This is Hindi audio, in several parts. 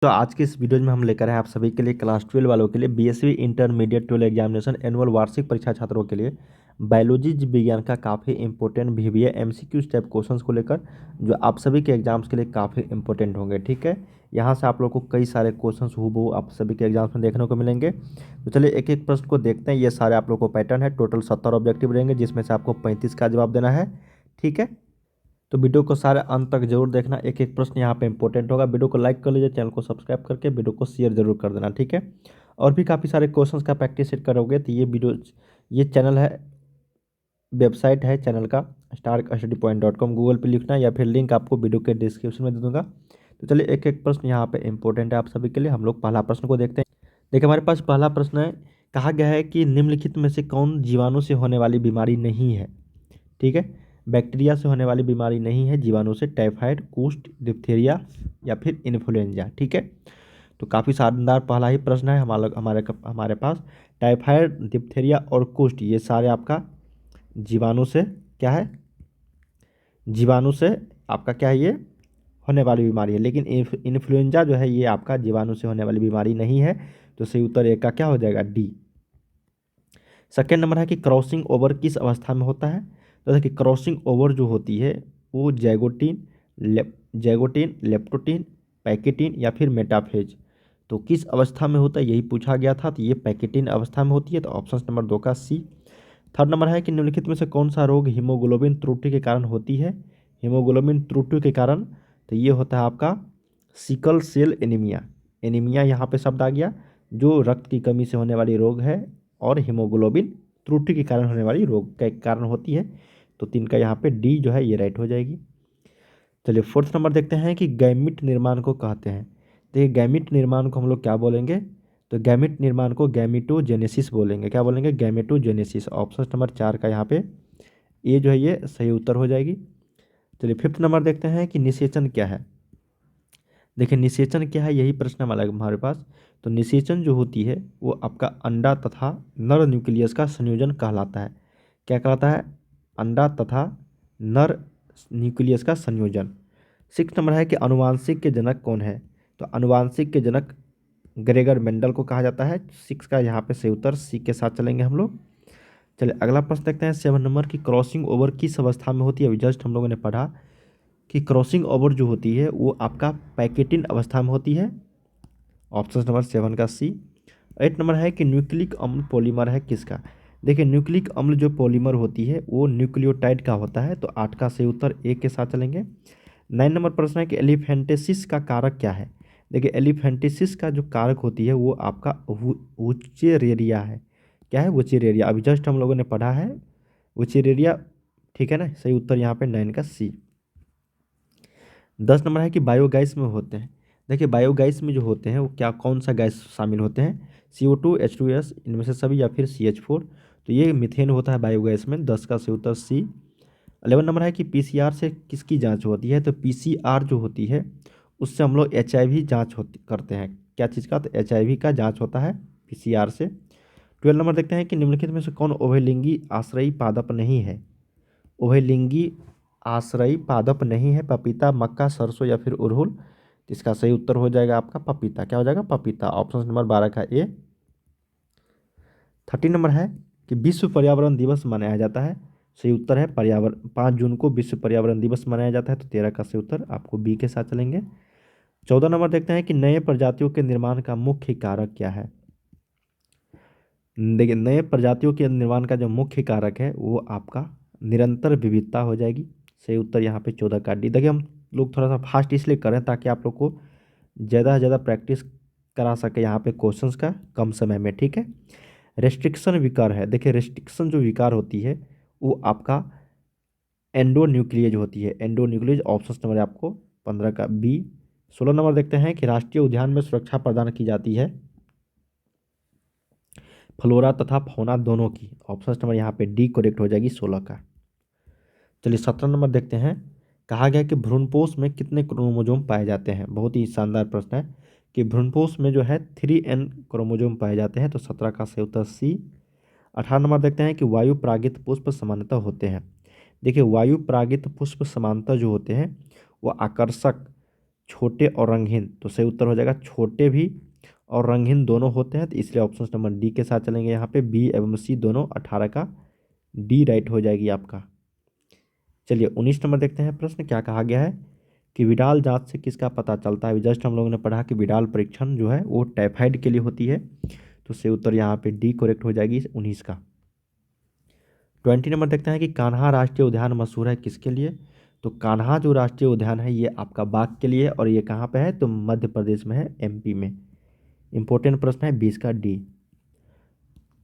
तो आज की इस वीडियो में हम लेकर आए आप सभी के लिए क्लास 12 वालों के लिए बीएसवी इंटरमीडिएट 12 एग्जामिनेशन एनुअल वार्षिक परीक्षा छात्रों के लिए बायोलॉजी विज्ञान का काफ़ी इंपॉर्टेंट वीवीए एमसीक्यू टाइप क्वेश्चंस को लेकर जो आप सभी के एग्जाम्स के लिए काफ़ी इंपॉर्टेंट होंगे। ठीक है, यहाँ से आप लोग को कई सारे क्वेश्चंस हूबहू आप सभी के एग्जाम्स में देखने को मिलेंगे। तो चलिए एक एक प्रश्न को देखते हैं। ये सारे आप लोग को पैटर्न है, टोटल 70 ऑब्जेक्टिव रहेंगे जिसमें से आपको 35 का जवाब देना है। ठीक है, तो वीडियो को सारे अंत तक जरूर देखना, एक एक प्रश्न यहाँ पे इंपॉर्टेंट होगा। वीडियो को लाइक कर लीजिए, चैनल को सब्सक्राइब करके वीडियो को शेयर जरूर कर देना। ठीक है, और भी काफ़ी सारे क्वेश्चंस का प्रैक्टिस सेट करोगे तो ये चैनल है, वेबसाइट है चैनल का starkstudypoint.com, गूगल पे लिखना या फिर लिंक आपको वीडियो के डिस्क्रिप्शन में दे दूंगा। तो चलिए एक एक प्रश्न यहाँ पे इंपॉर्टेंट है आप सभी के लिए। हम लोग पहला प्रश्न को देखते हैं। देखिए हमारे पास पहला प्रश्न है, कहा गया है कि निम्नलिखित में से कौन जीवाणु से होने वाली बीमारी नहीं है। ठीक है, बैक्टीरिया से होने वाली बीमारी नहीं है, जीवाणु से टाइफाइड, कुष्ठ, डिप्थीरिया या फिर इन्फ्लुएंजा। ठीक है, तो काफ़ी शानदार पहला ही प्रश्न है हमारे पास। टाइफाइड, डिप्थीरिया और कुष्ठ ये सारे आपका जीवाणु से क्या है, जीवाणु से आपका क्या है, ये होने वाली बीमारी है। लेकिन इन्फ्लुएंजा जो है ये आपका जीवाणु से होने वाली बीमारी नहीं है। तो सही उत्तर एक का क्या हो जाएगा, डी। सेकेंड नंबर है कि क्रॉसिंग ओवर किस अवस्था में होता है। तो देखिए क्रॉसिंग ओवर जो होती है वो जैगोटीन, लेप्टोटीन, पैकेटीन या फिर मेटाफेज। तो किस अवस्था में होता है यही पूछा गया था, तो ये पैकेटीन अवस्था में होती है। तो ऑप्शन नंबर 2 का सी। थर्ड नंबर है कि निम्नलिखित में से कौन सा रोग हीमोग्लोबिन त्रुटि के कारण होती है। हीमोग्लोबिन त्रुटि के कारण तो ये होता है आपका सिकल सेल एनीमिया। एनीमिया यहाँ पे शब्द आ गया, जो रक्त की कमी से होने वाली रोग है और हीमोग्लोबिन त्रुटि के कारण होने वाली रोग के कारण होती है। तो 3 का यहाँ पे डी जो है ये राइट हो जाएगी। चलिए फोर्थ नंबर देखते हैं कि गैमिट निर्माण को कहते हैं। तो ये गैमिट निर्माण को हम लोग क्या बोलेंगे, तो गैमिट निर्माण को गैमिटोजेनेसिस बोलेंगे। क्या बोलेंगे, गैमिटोजेनेसिस। ऑप्शन नंबर 4 का यहाँ पे ए जो है ये सही उत्तर हो जाएगी। चलिए फिफ्थ नंबर देखते हैं कि निषेचन क्या है। देखिए निषेचन क्या है, यही प्रश्न हमारा हमारे पास। तो निषेचन जो होती है वो आपका अंडा तथा नर न्यूक्लियस का संयोजन कहलाता है। क्या कहलाता है, अंडा तथा नर न्यूक्लियस का संयोजन। सिक्स नंबर है कि अनुवांशिक के जनक कौन है। तो अनुवांशिक के जनक ग्रेगर मेंडल को कहा जाता है। 6 का यहाँ पे सही उत्तर सी के साथ चलेंगे हम लोग। चलिए अगला प्रश्न देखते हैं 7 नंबर की क्रॉसिंग ओवर किस अवस्था में होती है। अभी जस्ट हम लोगों ने पढ़ा कि क्रॉसिंग ओवर जो होती है वो आपका पैकेटिन अवस्था में होती है। ऑप्शन नंबर 7 का सी। 8 नंबर है कि न्यूक्लिक अम्ल पॉलीमर है किसका। देखिए न्यूक्लिक अम्ल जो पॉलीमर होती है वो न्यूक्लियोटाइड का होता है। तो 8 का सही उत्तर ए के साथ चलेंगे। 9 नंबर प्रश्न है कि एलिफेंटेसिस का कारक क्या है। देखिए एलिफेंटेसिस का जो कारक होती है वो आपका वुचेरेरिया है। क्या है, वुचेरेरिया। अभी जस्ट हम लोगों ने पढ़ा है वुचेरेरिया। ठीक है ना, सही उत्तर यहाँ पे 9 का सी। 10 नंबर है कि बायोगैस में होते हैं। देखिए बायोगैस में जो होते हैं वो क्या कौन सा गैस शामिल होते हैं, CO2, H2S, इनमें से सभी या फिर CH4। तो ये मीथेन होता है बायोगैस में। 10 का सही उत्तर सी। 11 नंबर है कि PCR से किसकी जांच होती है। तो PCR जो होती है उससे हम लोग HIV जाँच होती करते हैं। क्या चीज़ का, तो HIV का जाँच होता है PCR से। 12 नंबर देखते हैं कि निम्नलिखित में से कौन उभयलिंगी आश्रयी पादप नहीं है। उभयलिंगी आश्रयी पादप नहीं है, पपीता, मक्का, सरसों या फिर अरहुल। तो इसका सही उत्तर हो जाएगा आपका पपीता। क्या हो जाएगा, पपीता। ऑप्शन नंबर 12 का ए। 13 नंबर है कि विश्व पर्यावरण दिवस मनाया जाता है। सही उत्तर है पर्यावरण, 5 जून को विश्व पर्यावरण दिवस मनाया जाता है। तो 13 का सही उत्तर आपको बी के साथ चलेंगे। 14 नंबर देखते हैं कि नए प्रजातियों के निर्माण का मुख्य कारक क्या है। देखिए नए प्रजातियों के निर्माण का जो मुख्य कारक है वो आपका निरंतर विविधता हो जाएगी। सही उत्तर यहाँ पे 14 का डी। देखिए हम लोग थोड़ा सा फास्ट इसलिए करें ताकि आप लोग को ज़्यादा से ज़्यादा प्रैक्टिस करा सके यहाँ पे क्वेश्चंस का कम समय में। ठीक है, रेस्ट्रिक्शन विकार है। देखिए रेस्ट्रिक्शन जो विकार होती है वो आपका एंडोन्यूक्लियज होती है। एंडोन्यूक्लियज ऑप्शन नंबर आपको 15 का बी। 16 नंबर देखते हैं कि राष्ट्रीय उद्यान में सुरक्षा प्रदान की जाती है फ्लोरा तथा फौना दोनों की। ऑप्शन नंबर यहाँ पे डी करेक्ट हो जाएगी 16 का। चलिए 17 नंबर देखते हैं। कहा गया कि भ्रूणपोष में कितने क्रोमोजोम पाए जाते हैं। बहुत ही शानदार प्रश्न है कि भ्रूणपोष में जो है 3N क्रोमोजोम पाए जाते हैं। तो 17 का सही उत्तर सी। 18 नंबर देखते हैं कि वायु परागित पुष्प समानता होते हैं। देखिए वायु परागित पुष्प समानता जो होते हैं वो आकर्षक छोटे और रंगहीन, तो सही उत्तर हो जाएगा छोटे भी और रंगहीन दोनों होते हैं, तो इसलिए ऑप्शन नंबर डी के साथ चलेंगे यहाँ पे। बी एवं सी दोनों 18 का डी राइट हो जाएगी आपका। चलिए 19 नंबर देखते हैं प्रश्न क्या कहा गया है कि विडाल जांच से किसका पता चलता है। जस्ट हम लोगों ने पढ़ा कि विडाल परीक्षण जो है वो टाइफाइड के लिए होती है, तो सही उत्तर यहाँ पे डी करेक्ट हो जाएगी 19 का। 20 नंबर देखते हैं कि कान्हा राष्ट्रीय उद्यान मशहूर है किसके लिए। तो कान्हा जो राष्ट्रीय उद्यान है ये आपका बाघ के लिए है, और ये कहाँ पे है तो मध्य प्रदेश में है, एमपी में। इंपॉर्टेंट प्रश्न है 20 का डी।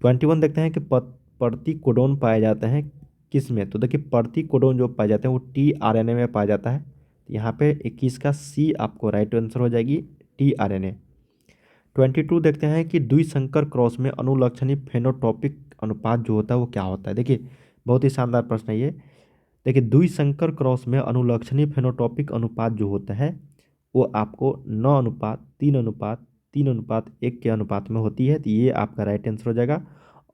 21 देखते हैं कि प्रतिकोडोन पाए जाते हैं किस में। तो देखिए प्रतिकोडोन जो पाए जाते हैं वो टीआरएनए में पाया जाता है, यहाँ पे 21 का सी आपको राइट आंसर हो जाएगी, टीआरएनए। 22 देखते हैं कि द्विसंकर क्रॉस में अनुलक्षणी फेनोटॉपिक अनुपात जो होता है वो क्या होता है। देखिए बहुत ही शानदार प्रश्न है ये। देखिए द्विसंकर क्रॉस में अनुलक्षणी फेनोटॉपिक अनुपात जो होता है वो आपको 9:3:3:1 के अनुपात में होती है, तो ये आपका राइट आंसर हो जाएगा।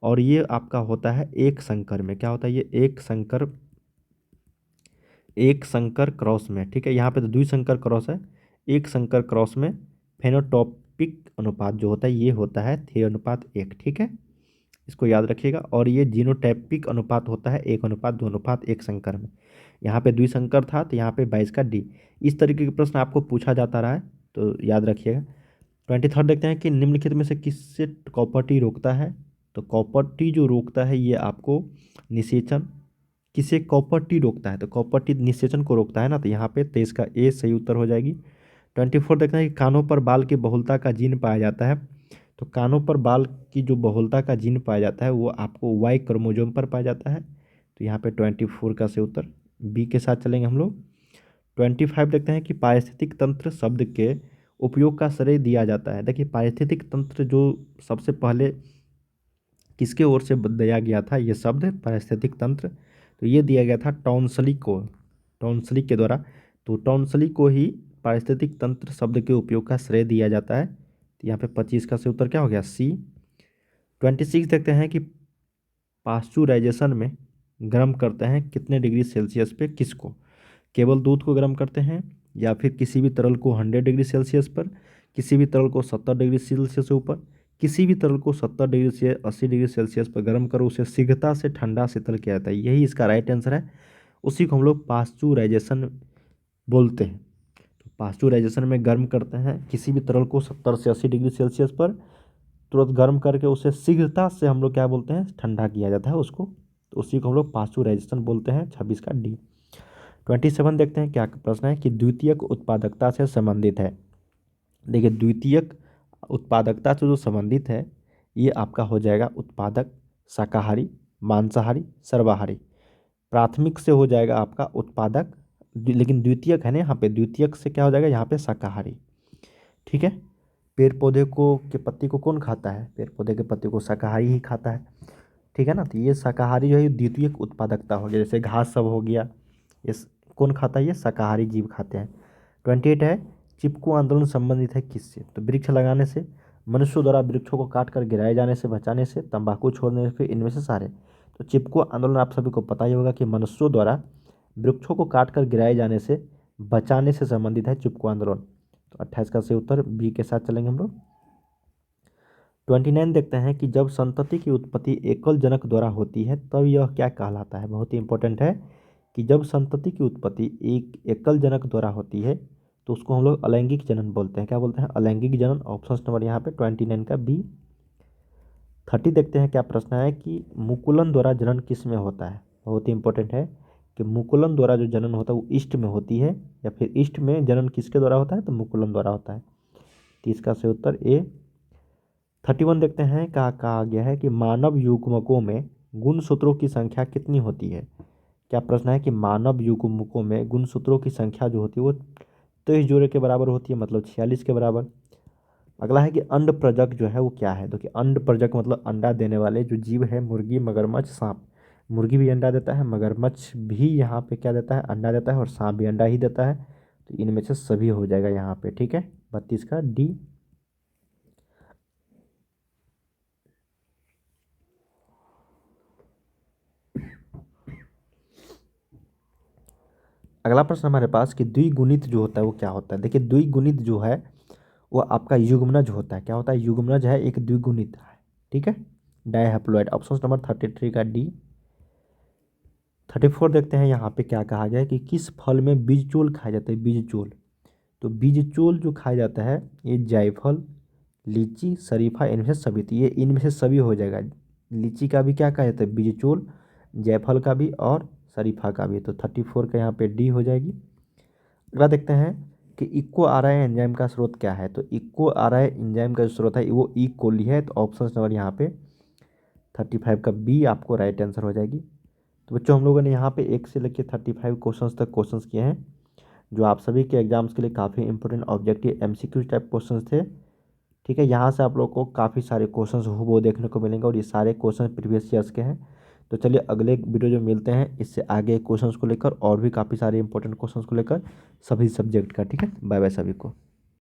और ये आपका होता है एक संकर में, क्या होता है ये एक संकर क्रॉस में, ठीक है। यहाँ पे तो द्विसंकर क्रॉस है, एक संकर क्रॉस में फेनोटॉपिक अनुपात जो होता है ये होता है 3:1, ठीक है, इसको याद रखिएगा। और ये जीनोटाइपिक अनुपात होता है 1:2:1 संकर में। यहाँ पे द्विसंकर था तो यहाँ पे 22 का डी। इस तरीके के प्रश्न आपको पूछा जाता रहा है, तो याद रखिएगा। 23 देखते हैं कि निम्नलिखित में से किससे कॉपर रोकता है। तो कॉपर जो रोकता है ये आपको निषेचन, किसे कॉपर रोकता है तो कॉपर निषेचन को रोकता है ना, तो यहाँ पे 23 का ए सही उत्तर हो जाएगी। 24 देखते हैं कि कानों पर बाल की बहुलता का जीन पाया जाता है। तो कानों पर बाल की जो बहुलता का जीन पाया जाता है वो आपको वाई क्रोमोसोम पर पाया जाता है, तो यहाँ पे 24 का सही उत्तर बी के साथ चलेंगे हम लोग। 25 देखते हैं कि पारिस्थितिक तंत्र शब्द के उपयोग का श्रेय दिया जाता है। देखिए पारिस्थितिक तंत्र जो सबसे पहले किसके ओर से दिया गया था ये शब्द पारिस्थितिक तंत्र, तो ये दिया गया था टॉन्सली को, टॉन्सली के द्वारा। तो टॉन्सली को ही पारिस्थितिक तंत्र शब्द के उपयोग का श्रेय दिया जाता है, तो यहाँ पे 25 का सही उत्तर क्या हो गया सी। 26 देखते हैं कि पास्चुराइजेशन में गर्म करते हैं कितने डिग्री सेल्सियस पे किसको। केवल दूध को गर्म करते हैं या फिर किसी भी तरल को 100 डिग्री सेल्सियस पर, किसी भी तरल को 70 डिग्री सेल्सियस से ऊपर, किसी भी तरल को 70 डिग्री से 80 डिग्री सेल्सियस पर गर्म करो उसे शीघ्रता से ठंडा शीतल किया जाता है, यही इसका राइट आंसर है। उसी को हम लोग पास्चुराइजेशन बोलते हैं। तो पास्चुराइजेशन में गर्म करते हैं किसी भी तरल को 70 से 80 डिग्री सेल्सियस पर, तुरंत गर्म करके उसे शीघ्रता से हम लोग क्या बोलते हैं ठंडा किया जाता है उसको, तो उसी को हम लोग पास्चुराइजेशन बोलते हैं। 26 का डी। 27 देखते हैं क्या प्रश्न है कि द्वितीयक उत्पादकता से संबंधित है। देखिए द्वितीयक उत्पादकता से जो संबंधित है ये आपका हो जाएगा उत्पादक, शाकाहारी, मांसाहारी, सर्वाहारी। प्राथमिक से हो जाएगा आपका उत्पादक, लेकिन द्वितीयक है ना यहाँ पे, द्वितीयक से क्या हो जाएगा यहाँ पे शाकाहारी, ठीक है। पेड़ पौधे को के पत्ती को कौन खाता है, पेड़ पौधे के पत्ती को शाकाहारी ही खाता है, ठीक है ना। तो ये शाकाहारी जो है द्वितीयक उत्पादकता हो गया, जैसे घास सब हो गया, ये कौन खाता है ये शाकाहारी जीव खाते हैं। 28 है चिपको आंदोलन संबंधित है किससे। तो वृक्ष लगाने से, मनुष्यों द्वारा वृक्षों को काट कर गिराए जाने से बचाने से, तंबाकू छोड़ने से, इनमें से सारे। तो चिपको आंदोलन आप सभी को पता ही होगा कि मनुष्यों द्वारा वृक्षों को काट कर गिराए जाने से बचाने से संबंधित है चिपको आंदोलन, तो 28 का सही उत्तर बी के साथ चलेंगे हम लोग। 29 देखते हैं कि जब संतति की उत्पत्ति एकल जनक द्वारा होती है तब यह क्या कहलाता है। बहुत ही इंपॉर्टेंट है कि जब संतति की उत्पत्ति एक एकल जनक द्वारा होती है तो उसको हम लोग अलैंगिक जनन बोलते हैं, क्या बोलते हैं अलैंगिक जनन। ऑप्शन नंबर यहाँ पे 29 का बी। 30 देखते हैं क्या प्रश्न है कि मुकुलन द्वारा जनन किस में होता है। बहुत ही इंपॉर्टेंट है कि मुकुलन द्वारा जो जनन होता है वो ईस्ट में होती है, या फिर ईस्ट में जनन किसके द्वारा होता है तो मुकुलन द्वारा होता है, तो इसका सही उत्तर ए। 31 देखते हैं कहा गया है कि मानव युग्मकों में गुणसूत्रों की संख्या कितनी होती है। क्या प्रश्न है कि मानव युग्मकों में गुणसूत्रों की संख्या जो होती है वो 23 जोड़े के बराबर होती है, मतलब 46 के बराबर। अगला है कि अंड प्रजक जो है वो क्या है। तो कि अंड प्रजक मतलब अंडा देने वाले जो जीव है, मुर्गी, मगरमच्छ, सांप। मुर्गी भी अंडा देता है, मगरमच्छ भी यहाँ पे क्या देता है अंडा देता है, और सांप भी अंडा ही देता है, तो इनमें से सभी हो जाएगा यहाँ पे, ठीक है। 32 का डी। अगला प्रश्न हमारे पास कि द्विगुणित जो होता है वो क्या होता है। देखिए द्विगुणित जो है वो आपका युग्मनज होता है। क्या होता है? युग्मनज है, एक द्विगुणित है। ठीक है, डायहैप्लॉइड। ऑप्शन नंबर 33 का डी। 34 देखते हैं यहाँ पे क्या कहा गया है कि किस फल में बीजचोल खाया जाता है। बीजचोल, तो बीजचोल जो खाया जाता है ये जायफल, लीची, शरीफा, इनमें से सभी। तो ये इनमें से सभी हो जाएगा। लीची का भी क्या कहा जाता है? बीजचोल। जायफल का भी और शरीफा का भी। तो 34 का यहाँ पे डी हो जाएगी। अगला देखते हैं कि इक्को आर आई एंजाइम का स्रोत क्या है। तो इक्को आर आई एंजाइम का जो स्रोत है वो ई कोली है। तो ऑप्शन नंबर यहाँ पे 35 का बी आपको राइट आंसर हो जाएगी। तो बच्चों हम लोगों ने यहाँ पे 1 से लेकर 35 क्वेश्चंस तक क्वेश्चंस किए हैं, जो आप सभी के एग्जाम्स के लिए काफ़ी important objective MCQ type questions थे। ठीक है, यहाँ से आप लोग को काफ़ी सारे क्वेश्चंस वो देखने को मिलेंगे और ये सारे क्वेश्चन प्रीवियस ईयर्स के हैं। तो चलिए अगले वीडियो जो मिलते हैं इससे आगे क्वेश्चंस को लेकर और भी काफ़ी सारे इंपॉर्टेंट क्वेश्चंस को लेकर सभी सब्जेक्ट का। ठीक है, बाय बाय सभी को।